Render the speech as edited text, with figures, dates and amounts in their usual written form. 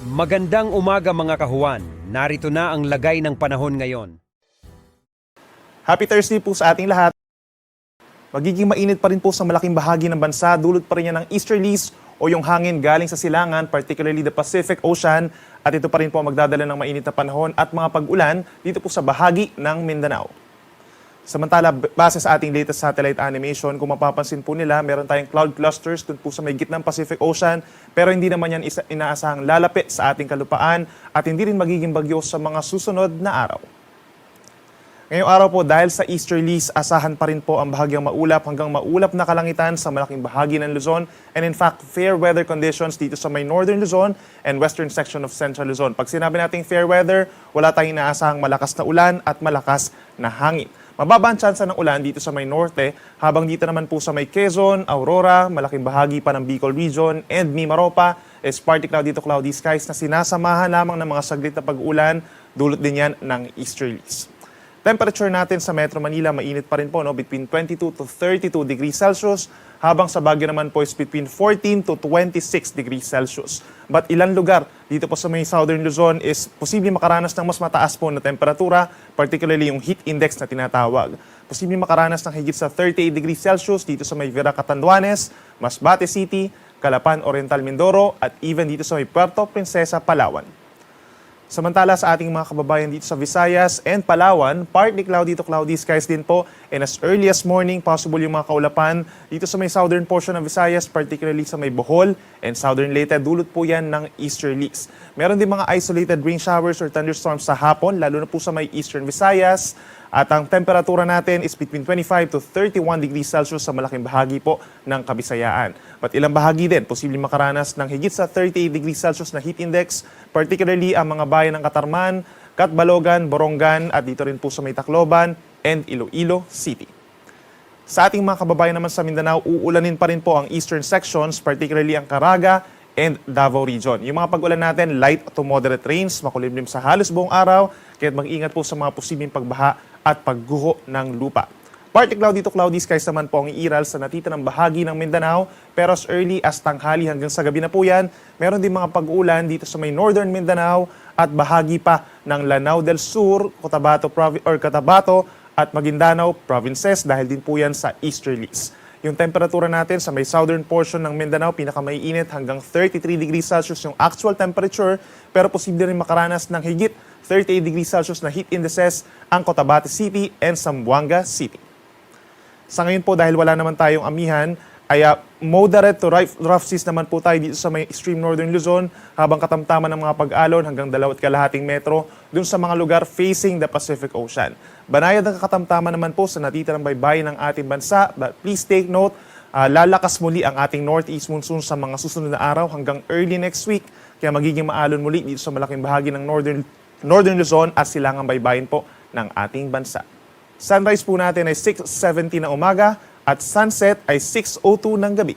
Magandang umaga mga kahuwan. Narito na ang lagay ng panahon ngayon. Happy Thursday po sa ating lahat. Magiging mainit pa rin po sa malaking bahagi ng bansa, dulot pa rin yan ng easterlies o yung hangin galing sa silangan, particularly the Pacific Ocean. At ito pa rin po magdadala ng mainit na panahon at mga pag-ulan dito po sa bahagi ng Mindanao. Samantala, base sa ating latest satellite animation, kung mapapansin po nila, meron tayong cloud clusters dun po sa may gitnang Pacific Ocean, pero hindi naman yan inaasahang lalapit sa ating kalupaan at hindi rin magiging bagyo sa mga susunod na araw. Ngayong araw po, dahil sa easterlies, asahan pa rin po ang bahagyang maulap hanggang maulap na kalangitan sa malaking bahagi ng Luzon, and in fact, fair weather conditions dito sa may northern Luzon and western section of central Luzon. Pag sinabi nating fair weather, wala tayong inaasahang malakas na ulan at malakas na hangin. Mababa ang tsansa ng ulan dito sa may norte, habang dito naman po sa may Quezon, Aurora, malaking bahagi pa ng Bicol Region, and Mimaropa is partly cloudy to cloudy skies na sinasamahan lamang ng mga saglit na pag-ulan, dulot din yan ng easterlies. Temperature natin sa Metro Manila, mainit pa rin po, no? Between 22 to 32 degrees Celsius, habang sa Baguio naman po is between 14 to 26 degrees Celsius. But ilang lugar dito po sa may Southern Luzon is posibleng makaranas ng mas mataas po na temperatura, particularly yung heat index na tinatawag. Posibleng makaranas ng higit sa 38 degrees Celsius dito sa may Vera Catanduanes, Masbate City, Calapan Oriental Mindoro, at even dito sa may Puerto Princesa, Palawan. Samantala sa ating mga kababayan dito sa Visayas and Palawan, partly cloudy to cloudy skies din po, and as early as morning, possible yung mga kaulapan dito sa may southern portion ng Visayas, particularly sa may Bohol and southern Leyte, dulot po yan ng easterlies. Meron din mga isolated rain showers or thunderstorms sa hapon, lalo na po sa may eastern Visayas, at ang temperatura natin is between 25 to 31 degrees Celsius sa malaking bahagi po ng Kabisayaan. But ilang bahagi din, posibleng makaranas ng higit sa 38 degrees Celsius na heat index, particularly ang mga bayan ng Katarman, Catbalogan, Borongan, at dito rin po sa may Tacloban and Iloilo City. Sa ating mga kababayan naman sa Mindanao, uulanin pa rin po ang eastern sections, particularly ang Caraga and Davao Region. Yung mga pag-ulan natin, light to moderate rains, makulimlim sa halos buong araw, kaya mag-ingat po sa mga posibleng pagbaha at pagguho ng lupa. Partly cloudy to cloudy skies naman po ang iiral sa natitirang bahagi ng Mindanao, pero as early as tanghali hanggang sa gabi na po yan, meron din mga pag-uulan dito sa may northern Mindanao at bahagi pa ng Lanao del Sur, Cotabato at Maguindanao provinces dahil din po yan sa easterlies. Yung temperatura natin sa may southern portion ng Mindanao, pinakamaiinit hanggang 33 degrees Celsius yung actual temperature, pero posible rin makaranas ng higit 38 degrees Celsius na heat indices ang Cotabato City and Zamboanga City. Sa ngayon po, dahil wala naman tayong amihan, ay moderate to rough seas naman po tayo dito sa may extreme northern Luzon, habang katamtaman ng mga pag-alon hanggang 2.5 metro dun sa mga lugar facing the Pacific Ocean. Banayad ang katamtaman naman po sa natitirang baybayin ng ating bansa, but please take note, lalakas muli ang ating northeast monsoon sa mga susunod na araw hanggang early next week, kaya magiging maalon muli dito sa malaking bahagi ng northern Luzon at silangang baybayin po ng ating bansa. Sunrise po natin ay 6:70 ng umaga at sunset ay 6:02 ng gabi.